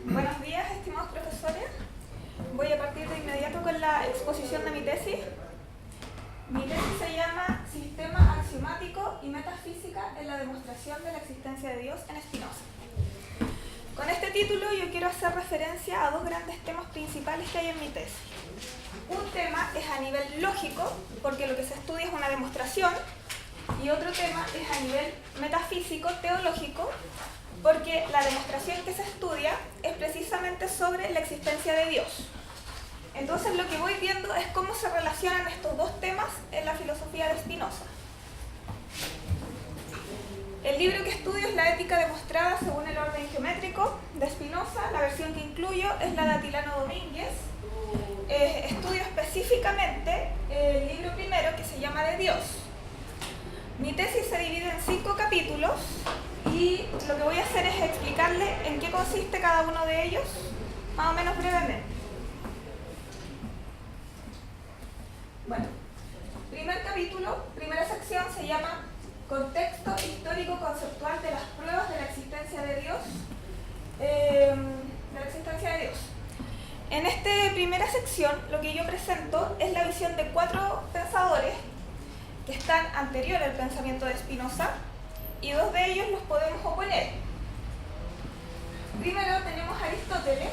Buenos días, estimados profesores. Voy a partir de inmediato con la exposición de mi tesis. Mi tesis se llama Sistema axiomático y metafísica en la demostración de la existencia de Dios en Spinoza. Con este título yo quiero hacer referencia a dos grandes temas principales que hay en mi tesis. Un tema es a nivel lógico, porque lo que se estudia es una demostración, y otro tema es a nivel metafísico, teológico, porque la demostración que se estudia es precisamente sobre la existencia de Dios. Entonces lo que voy viendo es cómo se relacionan estos dos temas en la filosofía de Spinoza. El libro que estudio es La ética demostrada según el orden geométrico de Spinoza. La versión que incluyo es la de Atilano Domínguez. Estudio específicamente el libro primero, que se llama De Dios. Mi tesis se divide en 5 capítulos y lo que voy a hacer es explicarle en qué consiste cada uno de ellos, más o menos brevemente. Bueno, primer capítulo, primera sección se llama Contexto histórico conceptual de las pruebas de la existencia de Dios. En esta primera sección lo que yo presento es la visión de 4 pensadores que están anteriores al pensamiento de Spinoza, y 2 de ellos los podemos oponer. Primero tenemos a Aristóteles,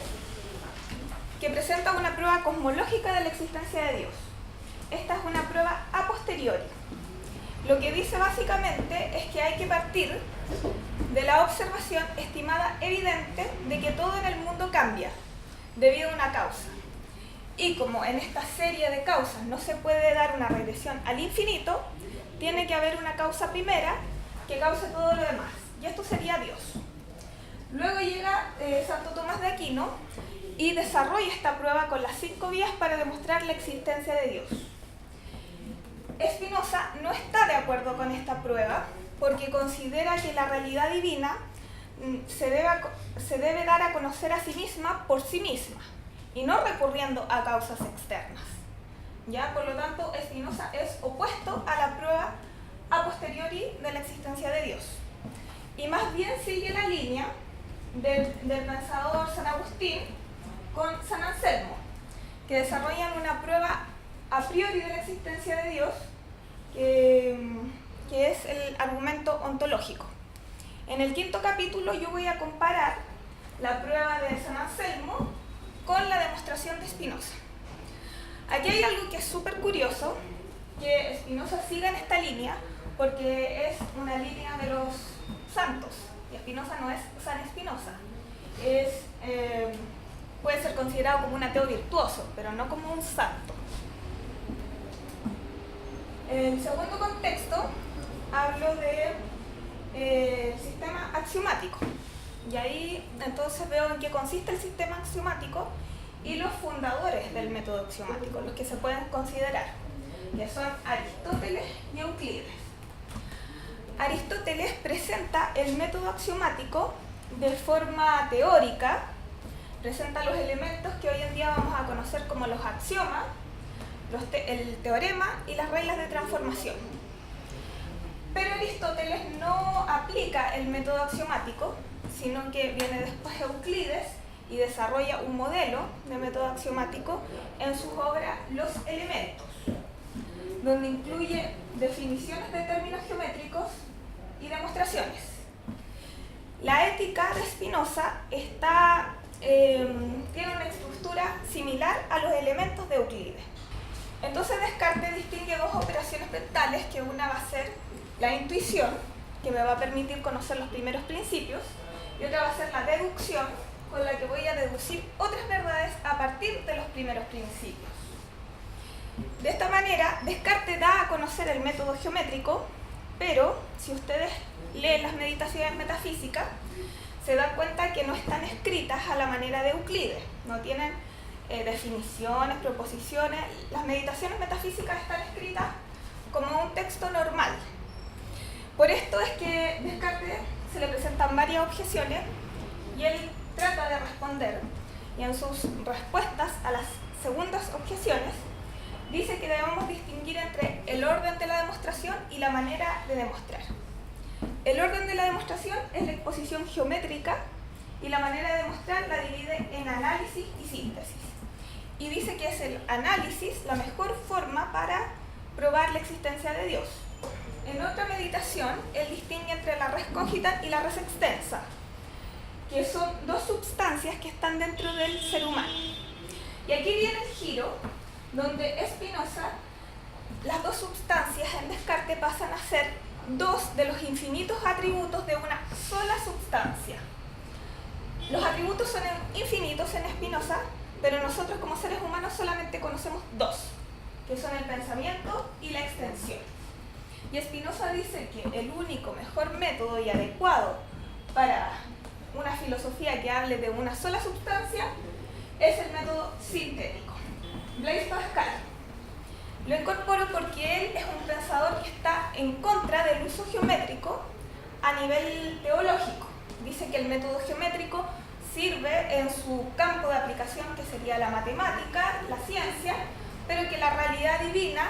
que presenta una prueba cosmológica de la existencia de Dios. Esta es una prueba a posteriori. Lo que dice básicamente es que hay que partir de la observación estimada evidente de que todo en el mundo cambia debido a una causa. Y como en esta serie de causas no se puede dar una regresión al infinito, tiene que haber una causa primera que cause todo lo demás. Y esto sería Dios. Luego llega Santo Tomás de Aquino y desarrolla esta prueba con las 5 vías para demostrar la existencia de Dios. Spinoza no está de acuerdo con esta prueba porque considera que la realidad divina se debe dar a conocer a sí misma por sí misma y no recurriendo a causas externas. ¿Ya? Por lo tanto, Spinoza es opuesto a la prueba a posteriori de la existencia de Dios. Y más bien sigue la línea del pensador San Agustín con San Anselmo, que desarrollan una prueba a priori de la existencia de Dios, que es el argumento ontológico. En el 5º capítulo yo voy a comparar la prueba de San Anselmo con la demostración de Spinoza. Aquí hay algo que es súper curioso, que Spinoza siga en esta línea, porque es una línea de los santos, y Spinoza no es San Spinoza. Puede ser considerado como un ateo virtuoso, pero no como un santo. En el segundo contexto hablo de sistema axiomático, y ahí entonces veo en qué consiste el sistema axiomático y los fundadores del método axiomático, los que se pueden considerar, que son Aristóteles y Euclides. Aristóteles presenta el método axiomático de forma teórica, presenta los elementos que hoy en día vamos a conocer como los axiomas, el teorema y las reglas de transformación. Pero Aristóteles no aplica el método axiomático, sino que viene después Euclides y desarrolla un modelo de método axiomático en sus obras Los Elementos, donde incluye definiciones de términos geométricos y demostraciones. La ética de Spinoza tiene una estructura similar a los elementos de Euclides. Entonces Descartes distingue 2 operaciones mentales, que una va a ser la intuición, que me va a permitir conocer los primeros principios, y otra va a ser la deducción, con la que voy a deducir otras verdades a partir de los primeros principios. De esta manera, Descartes da a conocer el método geométrico, pero si ustedes leen las meditaciones metafísicas, se dan cuenta que no están escritas a la manera de Euclides, no tienen definiciones, proposiciones. Las meditaciones metafísicas están escritas como un texto normal. Por esto es que Descartes se le presentan varias objeciones y él trata de responder, y en sus respuestas a las segundas objeciones dice que debemos distinguir entre el orden de la demostración y la manera de demostrar. El orden de la demostración es la exposición geométrica y la manera de demostrar la divide en análisis y síntesis. Y dice que es el análisis la mejor forma para probar la existencia de Dios. En otra meditación, él distingue entre la res cogitans y la res extensa, que son dos sustancias que están dentro del ser humano. Y aquí viene el giro, donde Spinoza, las dos sustancias en Descartes pasan a ser dos de los infinitos atributos de una sola sustancia. Los atributos son infinitos en Spinoza, pero nosotros como seres humanos solamente conocemos dos, que son el pensamiento y la extensión. Y Spinoza dice que el único mejor método y adecuado para una filosofía que hable de una sola sustancia es el método sintético. Blaise Pascal. Lo incorporo porque él es un pensador que está en contra del uso geométrico a nivel teológico. Dice que el método geométrico sirve en su campo de aplicación, que sería la matemática, la ciencia, pero que la realidad divina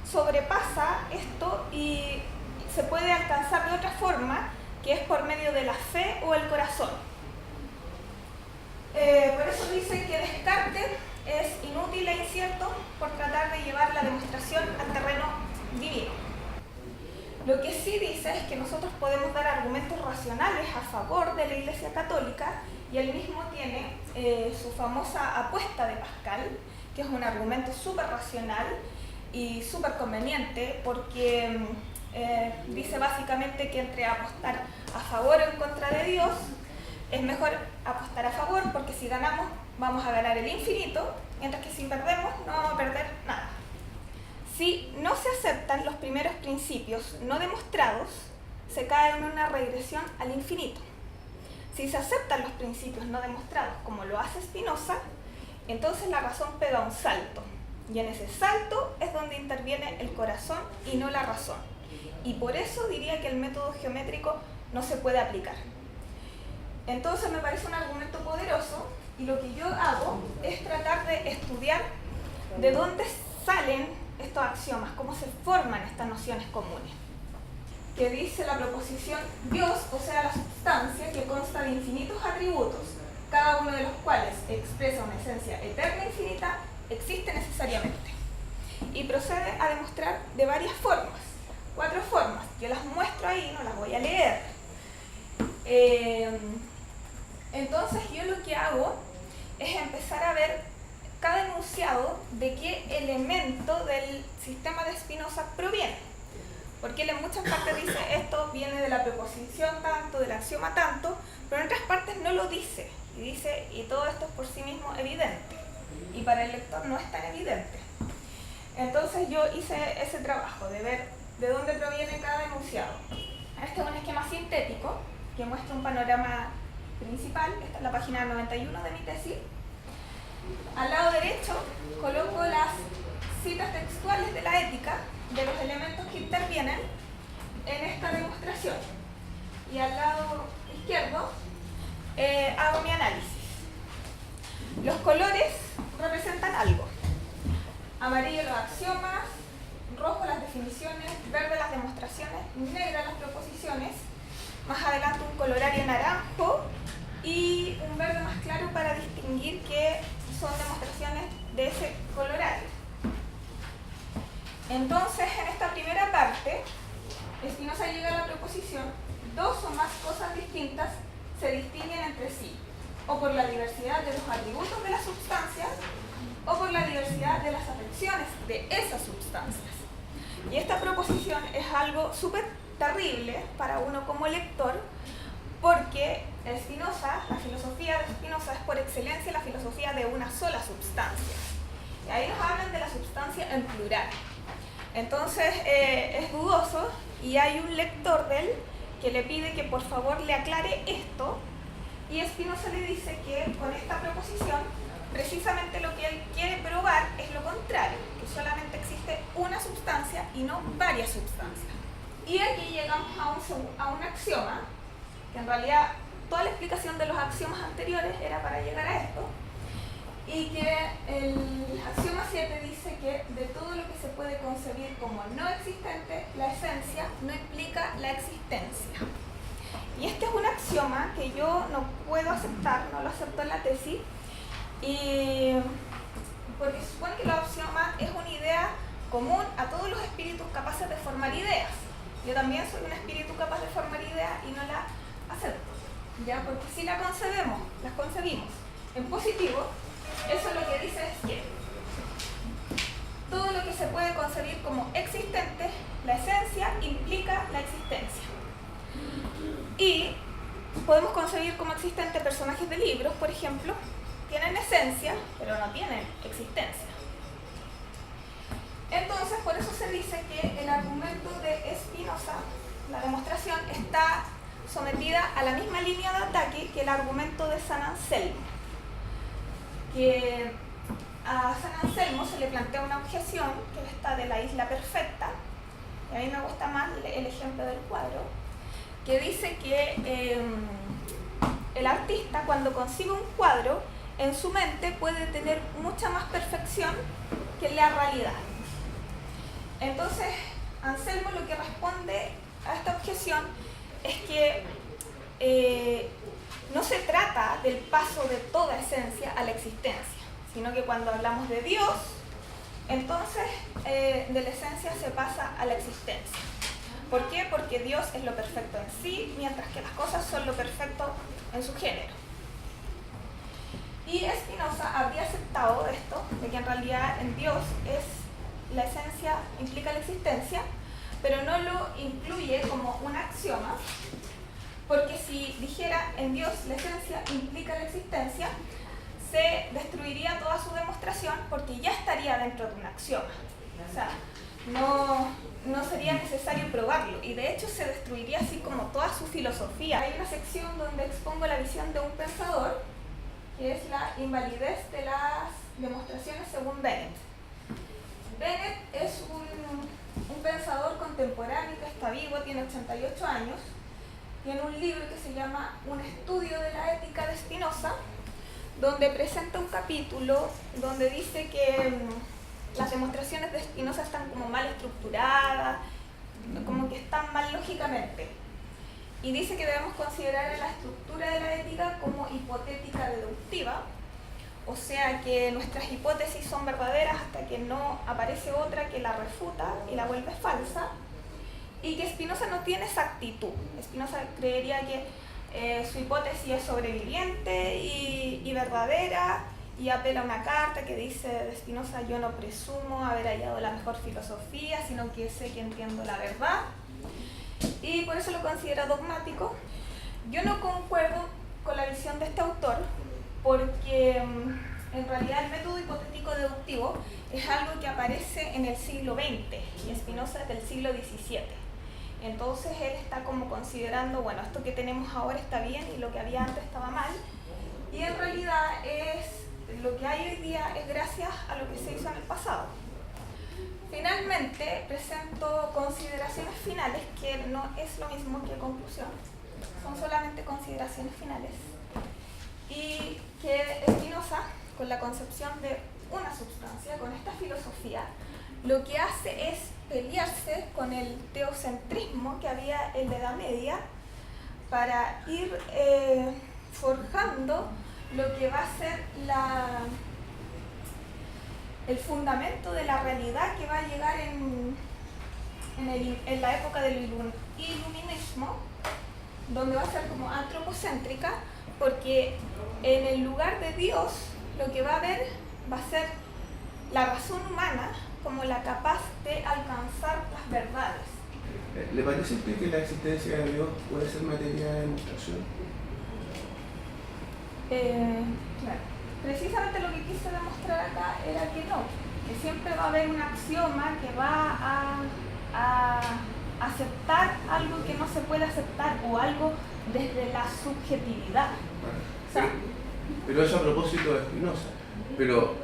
sobrepasa esto y se puede alcanzar de otra forma, que es por medio de la fe o el corazón. Por eso dice que Descartes es inútil e incierto por tratar de llevar la demostración al terreno divino. Lo que sí dice es que nosotros podemos dar argumentos racionales a favor de la Iglesia Católica, y él mismo tiene su famosa apuesta de Pascal, que es un argumento súper racional y súper conveniente, porque dice básicamente que entre apostar a favor o en contra de Dios, es mejor apostar a favor, porque si ganamos vamos a ganar el infinito, mientras que si perdemos no vamos a perder nada. Si no se aceptan los primeros principios no demostrados, se cae en una regresión al infinito. Si se aceptan los principios no demostrados, como lo hace Spinoza, entonces la razón pega un salto. Y en ese salto es donde interviene el corazón y no la razón. Y por eso diría que el método geométrico no se puede aplicar. Entonces me parece un argumento poderoso, y lo que yo hago es tratar de estudiar de dónde salen estos axiomas, cómo se forman estas nociones comunes. Que dice la proposición: Dios, o sea la sustancia, que consta de infinitos atributos, cada uno de los cuales expresa una esencia eterna e infinita, existe necesariamente. Y procede a demostrar de varias formas, 4 formas. Yo las muestro ahí, no las voy a leer. Entonces yo lo que hago es empezar a ver cada enunciado de qué elemento del sistema de Spinoza proviene. Porque él en muchas partes dice esto viene de la preposición tanto, del axioma tanto, pero en otras partes no lo dice. Y dice, y todo esto es por sí mismo evidente. Y para el lector no es tan evidente. Entonces yo hice ese trabajo de ver de dónde proviene cada enunciado. Este es un esquema sintético que muestra un panorama principal. Esta es la página 91 de mi tesis. Al lado derecho coloco las citas textuales de la ética de los elementos que intervienen en esta demostración. Y al lado izquierdo hago mi análisis. Los colores representan algo. Amarillo los axiomas, rojo las definiciones, verde las demostraciones, negra las proposiciones. Más adelante un colorario naranjo y un verde más claro para distinguir que son demostraciones de ese colorario. Entonces, en esta primera parte, Spinoza llega a la proposición: dos o más cosas distintas se distinguen entre sí, o por la diversidad de los atributos de las sustancias, o por la diversidad de las afecciones de esas sustancias. Y esta proposición es algo súper terrible para uno como lector, porque Spinoza, la filosofía de Spinoza es por excelencia la filosofía de una sola sustancia. Y ahí nos hablan de la sustancia en plural. Entonces es dudoso, y hay un lector de él que le pide que por favor le aclare esto, y Spinoza le dice que con esta proposición precisamente lo que él quiere probar es lo contrario, que solamente existe una sustancia y no varias sustancias. Y aquí llegamos a un axioma, que en realidad toda la explicación de los axiomas anteriores era para llegar a esto, y que el axioma 7 dice que de todo lo que se puede concebir como no existente, la esencia no implica la existencia. Y este es un axioma que yo no puedo aceptar, no lo acepto en la tesis, y porque se supone que el axioma es una idea común a todos los espíritus capaces de formar ideas. Yo también soy un espíritu capaz de formar ideas y no la acepto, ¿ya? Porque si la concebimos en positivo, eso lo que dice es que todo lo que se puede concebir como existente, la esencia implica la existencia. Y podemos concebir como existente personajes de libros, por ejemplo, tienen esencia, pero no tienen existencia. Entonces, por eso se dice que el argumento de Spinoza, la demostración, está sometida a la misma línea de ataque que el argumento de San Anselmo. Que a San Anselmo se le plantea una objeción, que es esta de la isla perfecta, y a mí me gusta más el ejemplo del cuadro, que dice que el artista, cuando concibe un cuadro, en su mente puede tener mucha más perfección que en la realidad. Entonces, Anselmo lo que responde a esta objeción es que no se trata del paso de toda esencia a la existencia, sino que cuando hablamos de Dios, entonces de la esencia se pasa a la existencia. ¿Por qué? Porque Dios es lo perfecto en sí, mientras que las cosas son lo perfecto en su género. Y Spinoza habría aceptado esto, de que en realidad en Dios la esencia implica la existencia, pero no lo incluye como un axioma, porque si dijera en Dios la esencia implica la existencia, se destruiría toda su demostración porque ya estaría dentro de un axioma. O sea, no sería necesario probarlo, y de hecho se destruiría así como toda su filosofía. Hay una sección donde expongo la visión de un pensador, que es la invalidez de las demostraciones según Bennett. Bennett es un pensador contemporáneo que está vivo, tiene 88 años, tiene un libro que se llama Un estudio de la ética de Spinoza, donde presenta un capítulo donde dice que las demostraciones de Spinoza están como mal estructuradas, como que están mal lógicamente. Y dice que debemos considerar la estructura de la ética como hipotética deductiva, o sea que nuestras hipótesis son verdaderas hasta que no aparece otra que la refuta y la vuelve falsa, y que Spinoza no tiene esa actitud. Spinoza creería que su hipótesis es sobreviviente y verdadera, y apela a una carta que dice de Spinoza: yo no presumo haber hallado la mejor filosofía, sino que sé que entiendo la verdad, y por eso lo considera dogmático. Yo no concuerdo con la visión de este autor, porque en realidad el método hipotético deductivo es algo que aparece en el siglo XX y Spinoza es del siglo XVII. Entonces él está como considerando, bueno, esto que tenemos ahora está bien y lo que había antes estaba mal, y en realidad lo que hay hoy día es gracias a lo que se hizo en el pasado. Finalmente presento consideraciones finales, que no es lo mismo que conclusión, son solamente consideraciones finales, y que Spinoza, con la concepción de una sustancia, con esta filosofía, lo que hace es pelearse con el teocentrismo que había en la Edad Media para ir forjando lo que va a ser el fundamento de la realidad que va a llegar en la época del iluminismo, donde va a ser como antropocéntrica, porque en el lugar de Dios lo que va a haber va a ser la razón humana como la capaz de alcanzar las verdades. ¿Le parece a usted que la existencia de Dios puede ser materia de demostración? Claro. Precisamente lo que quise demostrar acá era que no, que siempre va a haber un axioma que va a aceptar algo que no se puede aceptar, o algo desde la subjetividad. Pero eso a propósito de Spinoza. Pero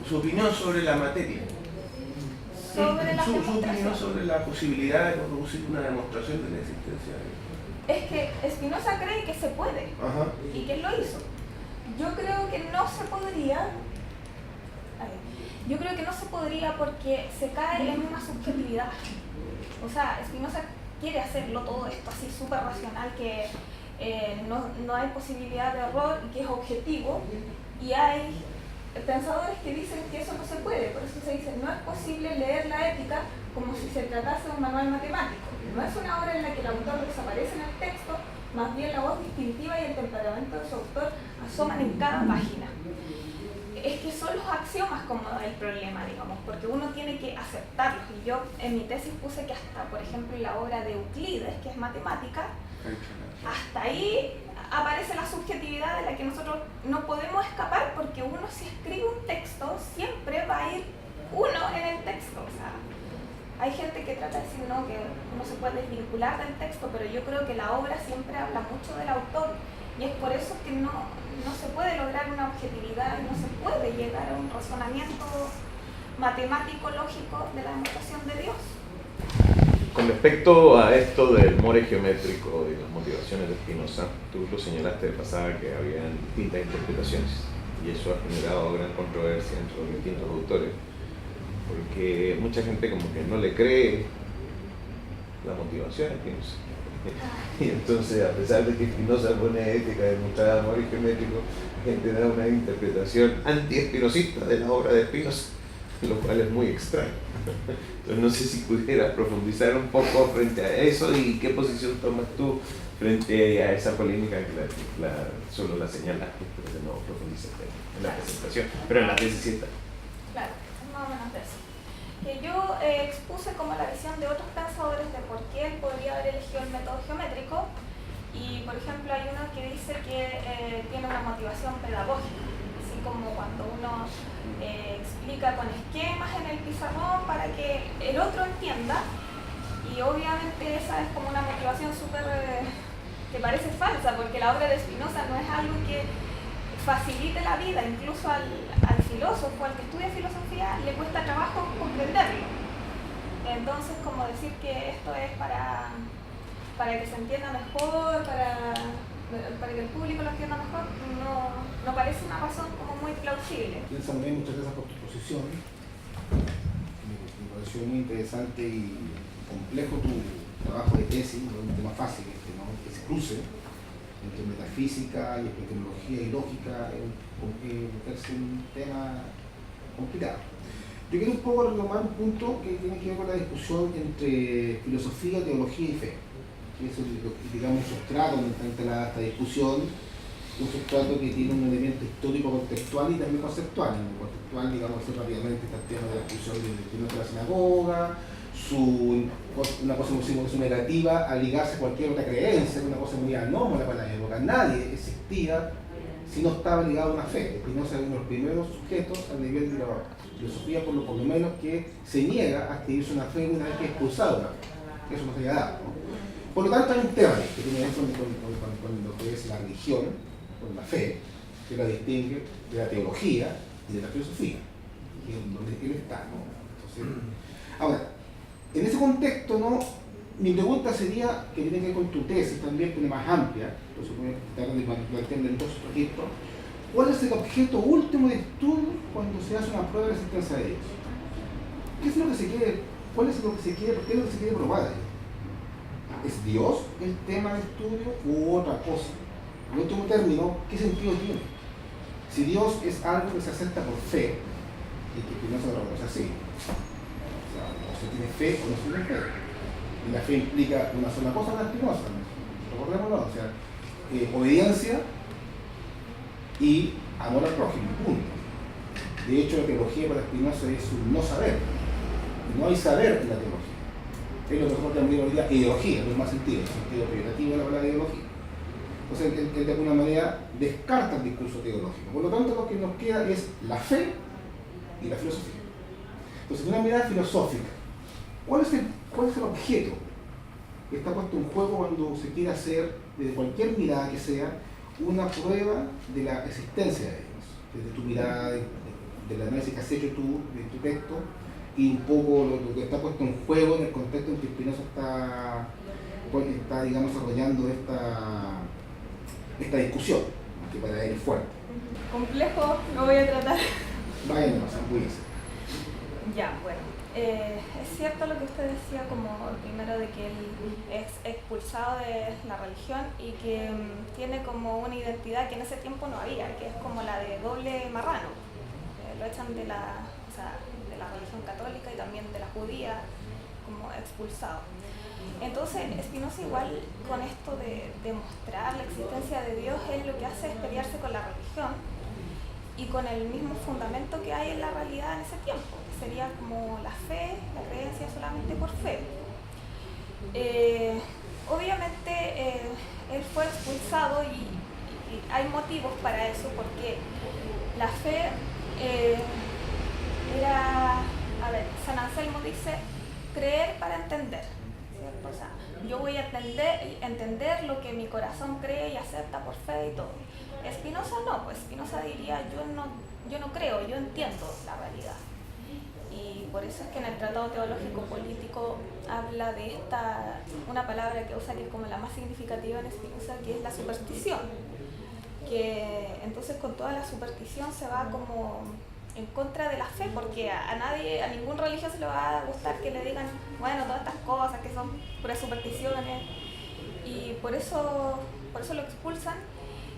su opinión sobre la materia, su opinión sobre la posibilidad de producir una demostración de la existencia de Dios. Es que Spinoza cree que se puede. Ajá. Y que él lo hizo. Yo creo que no se podría. Yo creo que no se podría porque se cae en una subjetividad. O sea, Spinoza quiere hacerlo todo esto así súper racional, que no hay posibilidad de error y que es objetivo, y hay pensadores que dicen que eso no se puede. Por eso se dice, no es posible leer la ética como si se tratase de un manual matemático. No es una obra en la que el autor desaparece en el texto, más bien la voz distintiva y el temperamento de su autor asoman en cada página. Es que son los axiomas como el problema, digamos, porque uno tiene que aceptarlos. Y yo en mi tesis puse que hasta, por ejemplo, en la obra de Euclides, que es matemática, hasta ahí aparece la subjetividad de la que nosotros no podemos escapar, porque uno, si escribe un texto, siempre va a ir uno en el texto. O sea, hay gente que trata de decir no, que uno se puede desvincular del texto, pero yo creo que la obra siempre habla mucho del autor, y es por eso que no se puede lograr una objetividad, no se puede llegar a un razonamiento matemático lógico de la demostración de Dios. Con respecto a esto del more geométrico y las motivaciones de Spinoza, tú lo señalaste de pasada que había distintas interpretaciones, y eso ha generado gran controversia entre los distintos autores, porque mucha gente como que no le cree la motivación a Spinoza. Y entonces, a pesar de que Spinoza pone ética demostrada de more geométrico, la gente da una interpretación anti-espinosista de la obra de Spinoza, lo cual es muy extraño. Entonces no sé si pudieras profundizar un poco frente a eso y qué posición tomas tú frente a esa polémica que solo la señalaste, pero que no profundizaste en la presentación, pero en la tesis sí está. Claro, es más o menos de eso. Que yo expuse como la visión de otros pensadores de por qué él podría haber elegido el método geométrico, y por ejemplo hay uno que dice que tiene una motivación pedagógica, así como cuando uno explica con esquemas en el pizarrón para que el otro entienda, y obviamente esa es como una motivación súper que parece falsa, porque la obra de Spinoza no es algo que facilite la vida, incluso al filósofo, al que estudia filosofía, le cuesta trabajo comprenderlo. Entonces, como decir que esto es para que se entienda mejor, para que el público lo entienda mejor, no parece una razón como muy plausible. Piensa muy bien, muchas gracias por tu posición. Me pareció muy interesante y complejo tu trabajo de tesis, no es un tema fácil, ¿no? Que se cruce entre metafísica y epistemología y lógica, es un tema complicado. Yo quiero un poco retomar un punto que tiene que ver con la discusión entre filosofía, teología y fe, que es digamos, un sustrato donde está instalada esta discusión, un sustrato que tiene un elemento histórico contextual y también conceptual. En el contextual, digamos, rápidamente está el tema de la discusión de la sinagoga, una cosa muy negativa a ligarse a cualquier otra creencia, una cosa muy anómala para la época. Nadie existía si no estaba ligado a una fe. Spinoza es uno de los primeros sujetos a nivel de la filosofía, por lo menos, que se niega a adquirirse una fe una vez que es expulsado una fe. Eso no se había dado, ¿no? Por lo tanto, hay un tema que tiene que ver con lo que es la religión, con la fe, que la distingue de la teología y de la filosofía, que es donde él está, ¿no? Entonces, ahora, en ese contexto, ¿no? Mi pregunta sería, que tiene que ver con tu tesis también, que es más amplia, entonces voy a tratar de plantearla en dos registros. ¿Cuál es el objeto último de estudio cuando se hace una prueba de existencia de Dios? ¿Qué es lo que se quiere? ¿Cuál es lo que se quiere? ¿Qué es lo que se quiere probar ahí? ¿Es Dios el tema de estudio u otra cosa? En último término, ¿qué sentido tiene? Si Dios es algo que se acepta por fe, y que no se lo reconoce así, o se tiene fe o no se tiene fe. Y la fe implica una sola cosa, una Spinoza, recordémoslo, o sea, obediencia y amor al prójimo, punto. De hecho, la teología para Spinoza es un no saber. No hay saber en la teología. Es lo que nosotros llamamos hoy día ideología, en el más sentido, el sentido peyorativo de la palabra ideología. Entonces, él de alguna manera descarta el discurso teológico. Por lo tanto, lo que nos queda es la fe y la filosofía. Entonces, de una mirada filosófica, ¿cuál es el objeto que está puesto en juego cuando se quiere hacer, desde cualquier mirada que sea, una prueba de la existencia de Dios? Desde tu mirada, del análisis que has hecho tú, de tu texto, y un poco lo que está puesto en juego en el contexto en que Spinoza está digamos, desarrollando esta discusión, que para él es fuerte. Complejo, lo voy a tratar. Vaya, no, zambúllese. Ya, bueno. es cierto lo que usted decía, como primero de que él es expulsado de la religión y que tiene como una identidad que en ese tiempo no había, que es como la de doble marrano. Lo echan de la religión católica y también de la judía, como expulsado. Entonces Spinoza igual con esto de demostrar la existencia de Dios, él lo que hace es pelearse con la religión y con el mismo fundamento que hay en la realidad en ese tiempo, que sería como la fe, la creencia solamente por fe. Obviamente él fue expulsado y hay motivos para eso, porque la fe era, a ver, San Anselmo dice, creer para entender, ¿cierto? O sea, yo voy a entender lo que mi corazón cree y acepta por fe y todo. Spinoza no, pues Spinoza diría, yo no creo, yo entiendo la realidad. Y por eso es que en el Tratado Teológico Político habla de una palabra que usa que es como la más significativa en Spinoza, que es la superstición. Que entonces con toda la superstición se va como en contra de la fe, porque a ningún religioso le va a gustar que le digan, bueno, todas estas cosas que son puras supersticiones, y por eso lo expulsan.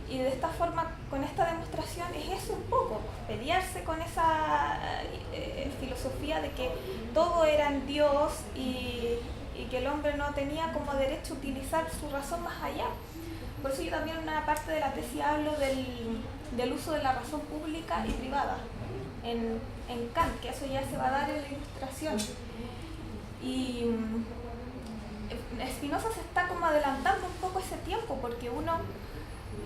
Y de esta forma, con esta demostración, es eso un poco, pelearse con esa filosofía de que todo era en Dios y que el hombre no tenía como derecho a utilizar su razón más allá. Por eso yo también en una parte de la tesis hablo del uso de la razón pública y privada en Kant, que eso ya se va a dar en la Ilustración. Y Spinoza se está como adelantando un poco ese tiempo, porque uno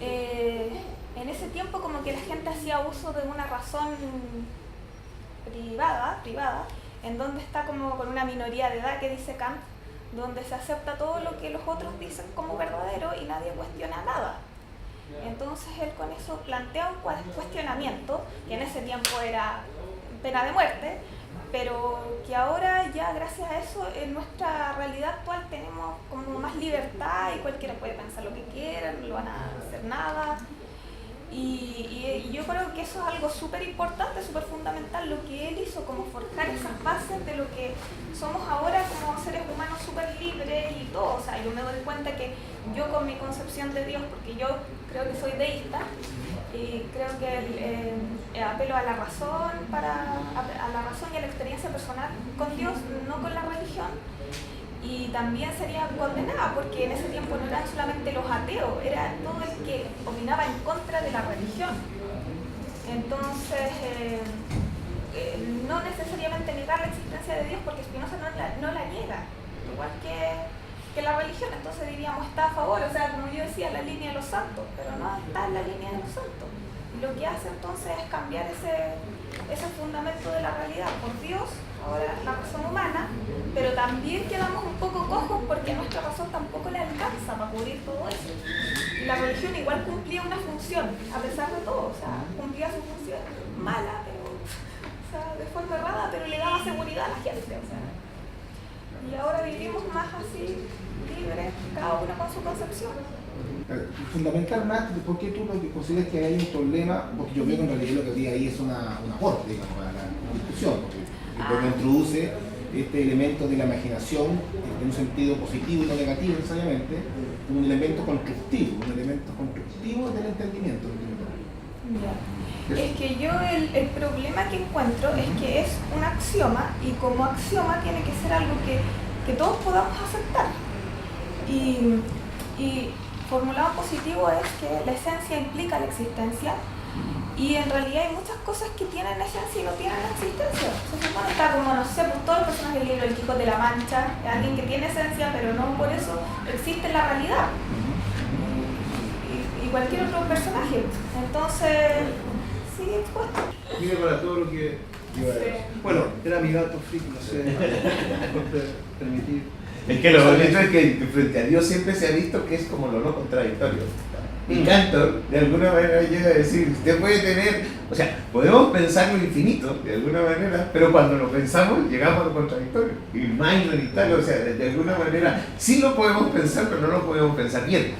en ese tiempo como que la gente hacía uso de una razón privada, en donde está como con una minoría de edad, que dice Kant, donde se acepta todo lo que los otros dicen como verdadero y nadie cuestiona nada. Entonces él con eso plantea un cuestionamiento, que en ese tiempo era pena de muerte, pero que ahora ya gracias a eso en nuestra realidad actual tenemos como más libertad y cualquiera puede pensar lo que quiera, no lo van a hacer nada. Y yo creo que eso es algo súper importante, súper fundamental, lo que él hizo, como forjar esas bases de lo que somos ahora como seres humanos súper libres y todo. O sea, yo me doy cuenta que yo con mi concepción de Dios, porque yo creo que soy deísta, y creo que apelo a la razón, a la razón y a la experiencia personal con Dios, no con la religión. Y también sería condenada, porque en ese tiempo no eran solamente los ateos, era todo el que opinaba en contra de la religión. Entonces, no necesariamente negar la existencia de Dios, porque Spinoza no la niega, igual que la religión. Entonces diríamos, está a favor, o sea, como yo decía, la línea de los santos, pero no está en la línea de los santos. Y lo que hace entonces es cambiar ese fundamento de la realidad por Dios, ahora la razón humana, pero también quedamos un poco cojos porque nuestra razón tampoco le alcanza para cubrir todo eso. Y la religión igual cumplía una función, a pesar de todo, o sea, cumplía su función mala, pero, o sea, de forma errada, pero le daba seguridad a la gente, o sea. Y ahora vivimos más así, libres, cada uno con su concepción. Fundamentalmente, ¿por qué tú lo que consideras que hay un problema? Porque yo veo que en realidad lo que había ahí es un aporte, digamos, a la discusión, porque introduce este elemento de la imaginación en un sentido positivo y no negativo necesariamente, un elemento constructivo del entendimiento. Es que yo el problema que encuentro es que es un axioma, y como axioma tiene que ser algo que todos podamos aceptar. Y formulado en positivo es que la esencia implica la existencia, y en realidad hay muchas cosas que tienen esencia y no tienen existencia. Se supone que está como, no sé, pues todos los personajes del libro El Quijote de la Mancha, alguien que tiene esencia, pero no por eso existe en la realidad. Y cualquier otro personaje. Entonces, sigue expuesto. Mire, para todo lo que... Bueno, era mi gato freak, no sé, por permitir. Es que lo bonito es que frente a Dios siempre se ha visto que es como lo no contradictorio. Y Cantor, de alguna manera, llega a decir, usted puede tener, o sea, podemos pensar lo infinito, de alguna manera, pero cuando lo pensamos, llegamos a lo contradictorio. Y más minoritario, o sea, de alguna manera, sí lo podemos pensar, pero no lo podemos pensar bien.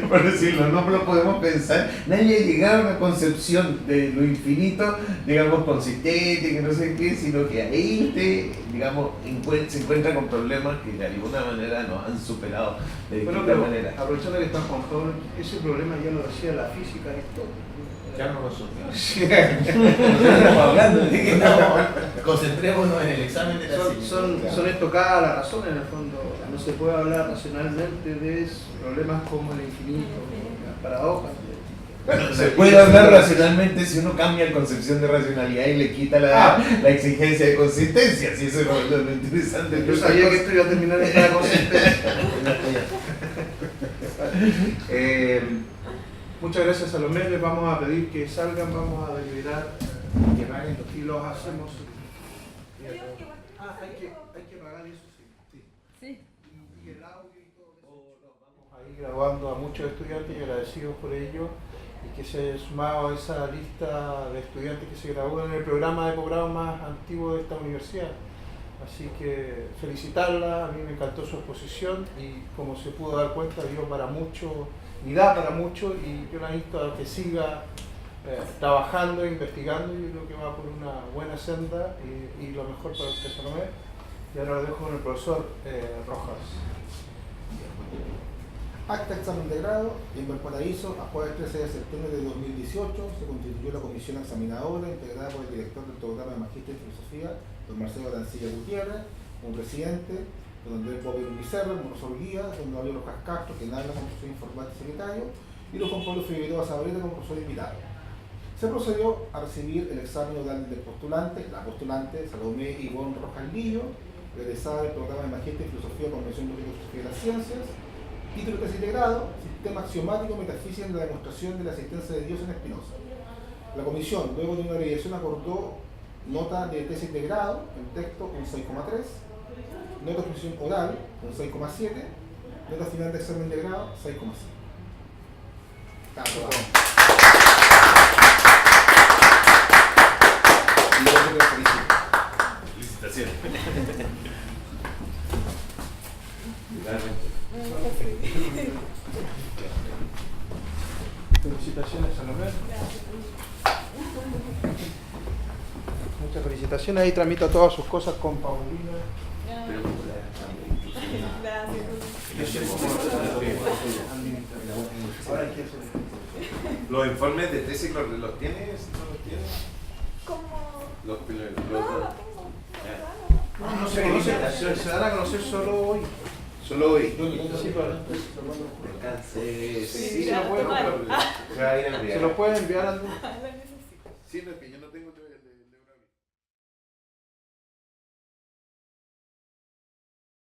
por decirlo, no lo podemos pensar. Nadie ha llegado a una concepción de lo infinito, digamos, consistente, que no sé qué, sino que ahí digamos, se encuentra con problemas que de alguna manera nos han superado de distintas maneras. Aprovechando que está Juan Pablo, ese problema ya lo hacía la física Aristóteles. Ya no resolvió. Estamos hablando de que concentrémonos en el examen de la Son estocadas la razón en el fondo. No se puede hablar racionalmente de problemas como el infinito, las paradojas. Bueno, se puede hablar racionalmente si uno cambia la concepción de racionalidad y le quita la exigencia de consistencia. Si eso es lo interesante. Yo sabía que esto iba a terminar en la consistencia. Muchas gracias, Salomé. Les vamos a pedir que salgan, vamos a deliberar y los hacemos. Hay que pagar eso, sí. Y el audio y todo eso. Vamos a ir graduando a muchos estudiantes y agradecidos por ello, y que se haya sumado a esa lista de estudiantes que se gradúan en el programa de posgrado más antiguo de esta universidad. Así que felicitarla, a mí me encantó su exposición y como se pudo dar cuenta dio para mucho y da para mucho, y yo la insto a que siga trabajando, investigando. Yo creo que va por una buena senda y lo mejor para usted, Salomé. Y ahora lo dejo con el profesor Rojas. Acta examen de grado. En Valparaíso, a jueves 13 de septiembre de 2018, se constituyó la comisión examinadora integrada por el director del programa de Magíster en Filosofía, don Marcelo Arancilla Gutiérrez, un presidente, don Andrés Bobero Becerra, el profesor Guía, don Gabriel Rojas Castro, que narra como profesor informático y secretario, y don Juan Pablo Figueroa Sabreta como profesor invitado. Se procedió a recibir el examen oral del postulante, la postulante Salomé Ivonne Rojas Lillo, egresada del programa de Magíster en Filosofía, Convención de Filosofía de las Ciencias, título de tesis de grado, Sistema Axiomático Metafísica en la demostración de la existencia de Dios en Spinoza. La comisión, luego de una abreviación, acordó nota de tesis de grado, en texto un 6,3, nota de exposición oral un 6,7, nota final de examen de grado 6,5. Felicitaciones. Felicitaciones, Salomé. Muchas felicitaciones. Ahí tramita todas sus cosas con Paulina. Ahora hay que hacer. ¿Los informes de tesis los tienes? ¿No los tienes? ¿Cómo? Los No, no tengo. No se conocen, se dan a conocer solo hoy. Solo hoy. Sí, para Sí, se lo pueden enviar. se va a ir a enviar. Se lo pueden enviar al. Sí, no, es que yo no tengo